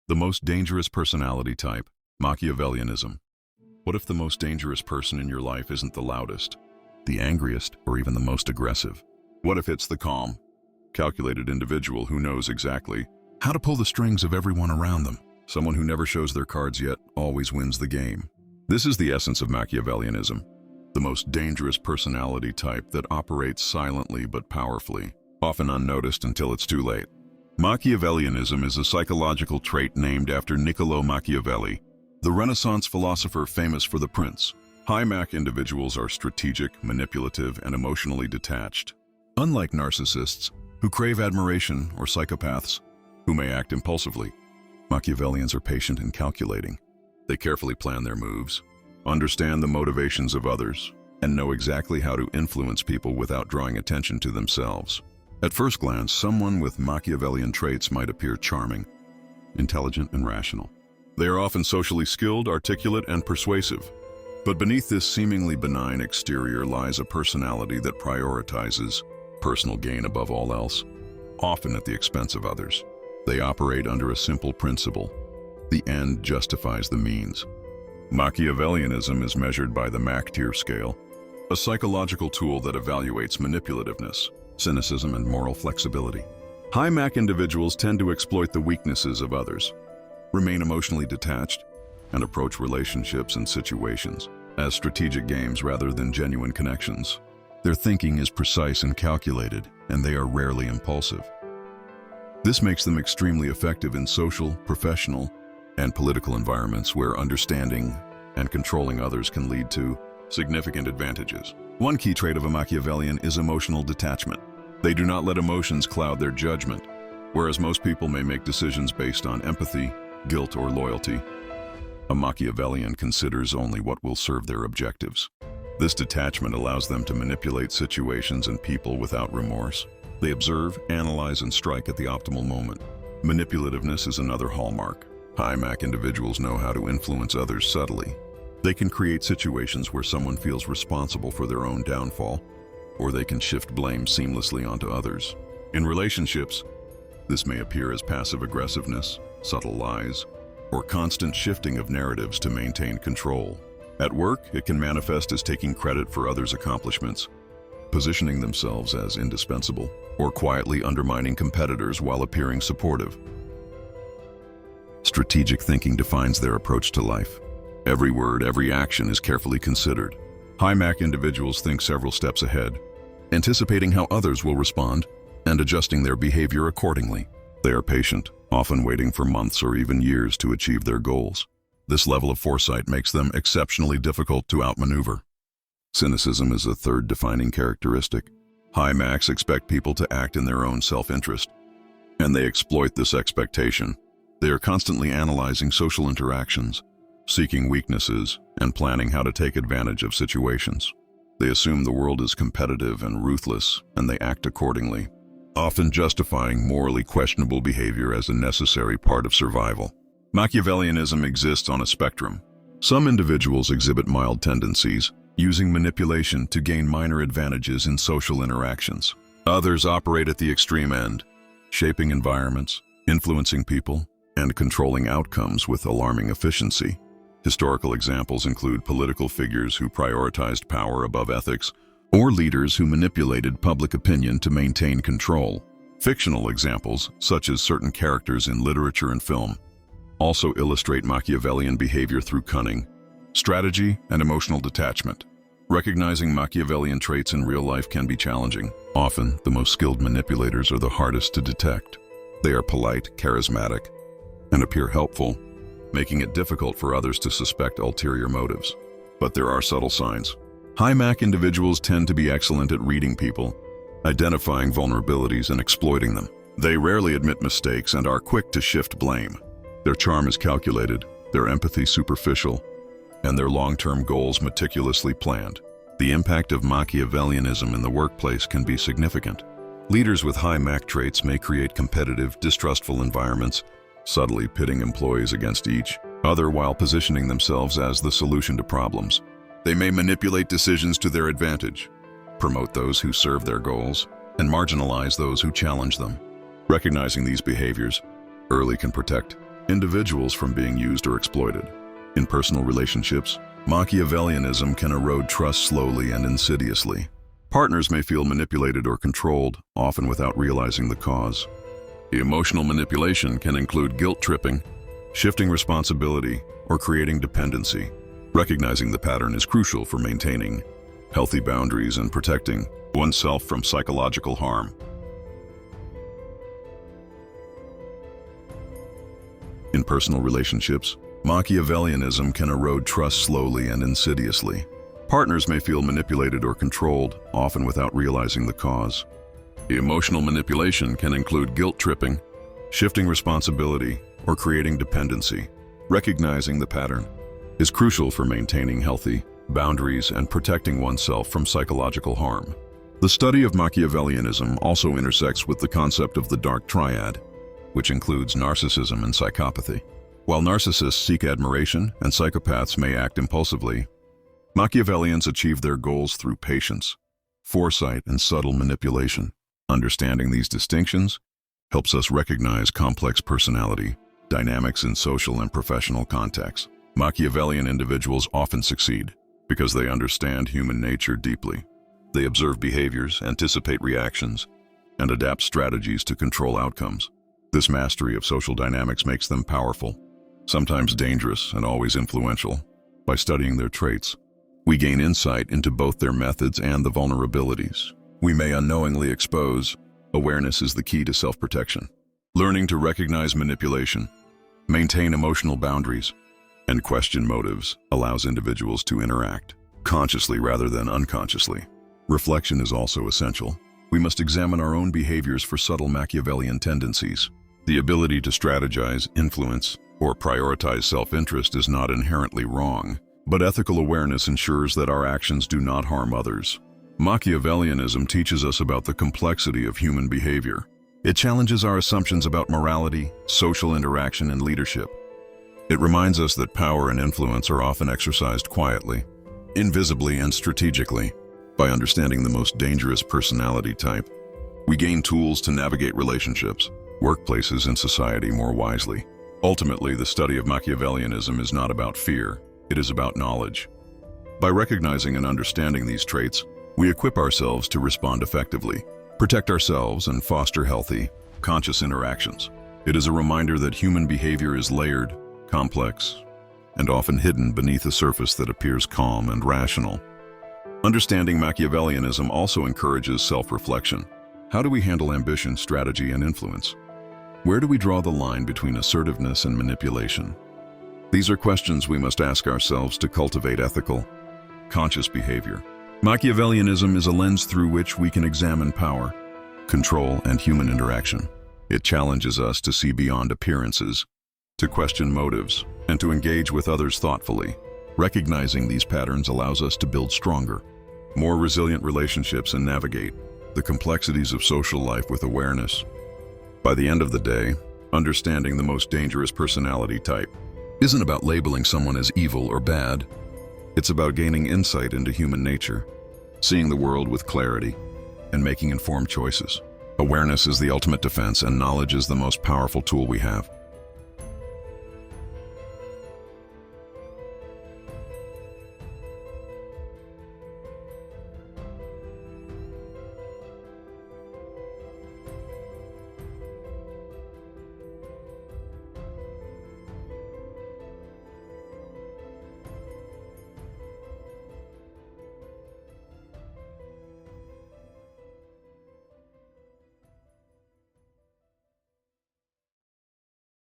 The most dangerous personality type, Machiavellianism. What if the most dangerous person in your life isn't the loudest, the angriest, or even the most aggressive? What if it's the calm, calculated individual who knows exactly how to pull the strings of everyone around them? Someone who never shows their cards yet always wins the game. This is the essence of Machiavellianism, the most dangerous personality type that operates silently but powerfully, often unnoticed until it's too late. Machiavellianism is a psychological trait named after Niccolò Machiavelli, the Renaissance philosopher famous for The Prince. High Mach individuals are strategic, manipulative, and emotionally detached. Unlike narcissists, who crave admiration, or psychopaths, who may act impulsively, Machiavellians are patient and calculating. They carefully plan their moves, understand the motivations of others, and know exactly how to influence people without drawing attention to themselves. At first glance, someone with Machiavellian traits might appear charming, intelligent, and rational. They are often socially skilled, articulate, and persuasive. But beneath this seemingly benign exterior lies a personality that prioritizes personal gain above all else, often at the expense of others. They operate under a simple principle: the end justifies the means. Machiavellianism is measured by the Mach-Tier scale, a psychological tool that evaluates manipulativeness, cynicism, and moral flexibility. High Mach individuals tend to exploit the weaknesses of others, remain emotionally detached, and approach relationships and situations as strategic games rather than genuine connections. Their thinking is precise and calculated, and they are rarely impulsive. This makes them extremely effective in social, professional, and political environments where understanding and controlling others can lead to significant advantages. One key trait of a Machiavellian is emotional detachment. They do not let emotions cloud their judgment. Whereas most people may make decisions based on empathy, guilt, or loyalty, a Machiavellian considers only what will serve their objectives. This detachment allows them to manipulate situations and people without remorse. They observe, analyze, and strike at the optimal moment. Manipulativeness is another hallmark. High Mach individuals know how to influence others subtly. They can create situations where someone feels responsible for their own downfall, or they can shift blame seamlessly onto others. In relationships, this may appear as passive aggressiveness, subtle lies, or constant shifting of narratives to maintain control. At work, it can manifest as taking credit for others' accomplishments, positioning themselves as indispensable, or quietly undermining competitors while appearing supportive. Strategic thinking defines their approach to life. Every word, every action is carefully considered. High Mach individuals think several steps ahead, anticipating how others will respond and adjusting their behavior accordingly. They are patient, often waiting for months or even years to achieve their goals. This level of foresight makes them exceptionally difficult to outmaneuver. Cynicism is a third defining characteristic. High Machs expect people to act in their own self-interest, and they exploit this expectation. They are constantly analyzing social interactions, seeking weaknesses, and planning how to take advantage of situations. They assume the world is competitive and ruthless, and they act accordingly, often justifying morally questionable behavior as a necessary part of survival. Machiavellianism exists on a spectrum. Some individuals exhibit mild tendencies, using manipulation to gain minor advantages in social interactions. Others operate at the extreme end, shaping environments, influencing people, and controlling outcomes with alarming efficiency. Historical examples include political figures who prioritized power above ethics, or leaders who manipulated public opinion to maintain control. Fictional examples, such as certain characters in literature and film, also illustrate Machiavellian behavior through cunning, strategy, and emotional detachment. Recognizing Machiavellian traits in real life can be challenging. Often, the most skilled manipulators are the hardest to detect. They are polite, charismatic, and appear helpful, making it difficult for others to suspect ulterior motives. But there are subtle signs. High Mach individuals tend to be excellent at reading people, identifying vulnerabilities and exploiting them. They rarely admit mistakes and are quick to shift blame. Their charm is calculated, their empathy superficial, and their long-term goals meticulously planned. The impact of Machiavellianism in the workplace can be significant. Leaders with high Mach traits may create competitive, distrustful environments, subtly pitting employees against each other while positioning themselves as the solution to problems. They may manipulate decisions to their advantage, promote those who serve their goals, and marginalize those who challenge them. Recognizing these behaviors early can protect individuals from being used or exploited. In personal relationships, Machiavellianism can erode trust slowly and insidiously. Partners may feel manipulated or controlled, often without realizing the cause. Emotional manipulation can include guilt tripping, shifting responsibility, or creating dependency. Recognizing the pattern is crucial for maintaining healthy boundaries and protecting oneself from psychological harm. In personal relationships, Machiavellianism can erode trust slowly and insidiously. Partners may feel manipulated or controlled, often without realizing the cause. Emotional manipulation can include guilt tripping, shifting responsibility, or creating dependency. Recognizing the pattern is crucial for maintaining healthy boundaries and protecting oneself from psychological harm. The study of Machiavellianism also intersects with the concept of the dark triad, which includes narcissism and psychopathy. While narcissists seek admiration and psychopaths may act impulsively, Machiavellians achieve their goals through patience, foresight, and subtle manipulation. Understanding these distinctions helps us recognize complex personality dynamics in social and professional contexts. Machiavellian individuals often succeed because they understand human nature deeply. They observe behaviors, anticipate reactions, and adapt strategies to control outcomes. This mastery of social dynamics makes them powerful, sometimes dangerous, and always influential. By studying their traits, we gain insight into both their methods and the vulnerabilities we may unknowingly expose. Awareness is the key to self-protection. Learning to recognize manipulation, maintain emotional boundaries, and question motives allows individuals to interact consciously rather than unconsciously. Reflection is also essential. We must examine our own behaviors for subtle Machiavellian tendencies. The ability to strategize, influence, or prioritize self-interest is not inherently wrong, but ethical awareness ensures that our actions do not harm others. Machiavellianism teaches us about the complexity of human behavior. It challenges our assumptions about morality, social interaction, and leadership. It reminds us that power and influence are often exercised quietly, invisibly, and strategically. By understanding the most dangerous personality type, we gain tools to navigate relationships, workplaces, and society more wisely. Ultimately, the study of Machiavellianism is not about fear, it is about knowledge. By recognizing and understanding these traits, we equip ourselves to respond effectively, protect ourselves, and foster healthy, conscious interactions. It is a reminder that human behavior is layered, complex, and often hidden beneath a surface that appears calm and rational. Understanding Machiavellianism also encourages self-reflection. How do we handle ambition, strategy, and influence? Where do we draw the line between assertiveness and manipulation? These are questions we must ask ourselves to cultivate ethical, conscious behavior. Machiavellianism is a lens through which we can examine power, control, and human interaction. It challenges us to see beyond appearances, to question motives, and to engage with others thoughtfully. Recognizing these patterns allows us to build stronger, more resilient relationships and navigate the complexities of social life with awareness. By the end of the day, understanding the most dangerous personality type isn't about labeling someone as evil or bad. It's about gaining insight into human nature, seeing the world with clarity, and making informed choices. Awareness is the ultimate defense, and knowledge is the most powerful tool we have.